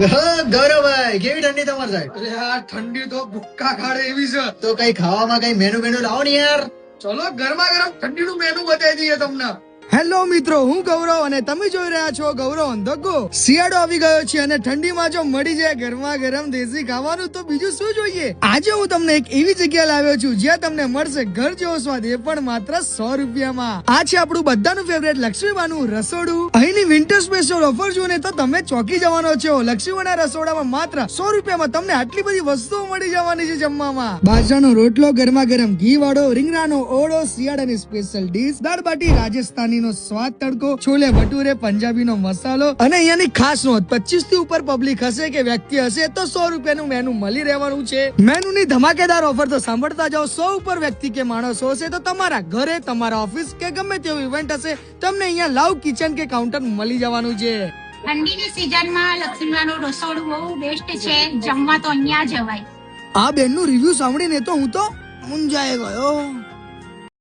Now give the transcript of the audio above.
ગૌરવભાઈ કેવી ઠંડી તમારી સાઈડ? અરે યાર ઠંડી તો ભૂક્કા ખાડે એવી છે. તો કઈ ખાવામાં કઈ મેનુ બેનુ લાવો ને યાર. ચલો ગરમા ગરમ ઠંડીનું મેનુ બતાવી દઈએ તમને. હેલો મિત્રો, હું ગૌરવ અને તમે જોઈ રહ્યા છો ગૌરવ ઓન ધ ગો. શિયાળો આવી ગયો છે અને ઠંડીમાં જો મળી જાય ગરમા ગરમ દેશી ખાવાનું તો બીજું શું જોઈએ. આજે હું તમને એક એવી જગ્યા લાવ્યો છું જ્યાં તમને મળશે ઘર જેવો સ્વાદ, એ પણ માત્ર 100 રૂપિયામાં. આ છે આપણું બધાનું ફેવરેટ લક્ષ્મીબાનું રસોડું. અહીંની વિન્ટર સ્પેશિયલ ઓફર જોઈને તો તમે ચોંકી જવાનો છો. લક્ષ્મીબાના રસોડામાં માત્ર 100 રૂપિયામાં તમને આટલી બધી વસ્તુઓ મળી જવાની છે જમવામાં. બાજરાનો રોટલો ગરમા ગરમ, ઘી વાળો, રીંગણાનો ઓળો, શિયાળાની સ્પેશિયલ ડીશ, દાળ બાટી રાજસ્થાની નો સ્વાદ તડકો, છોલે ભટુરે પંજાબી નો મસાલો અને અહીંયાની ખાસ નોંધ, 25 થી ઉપર પબ્લિક હશે કે વ્યક્તિ હશે તો 100 રૂપિયાનું મેનુ મળી રહેવાનું છે. મેનુ ની ધમાકેદાર ઓફર તો સાંભળતા જાઓ. 100 ઉપર વ્યક્તિ કે માણસો હશે તો તમારા ઘરે, તમારા ઓફિસ કે ગમે તેવો ઇવેન્ટ હશે, તમને અહીંયા લાવ કિચન કે કાઉન્ટર મળી જવાનું છે. ઠંડીની સીઝનમાં લક્ષ્મીબાનું રસોડું બહુ બેસ્ટ છે. જમવા તો અહીંયા જવાય. આ બેન નું રિવ્યુ સાંભળીને તો હું તો મૂંઝાઈ ગયો.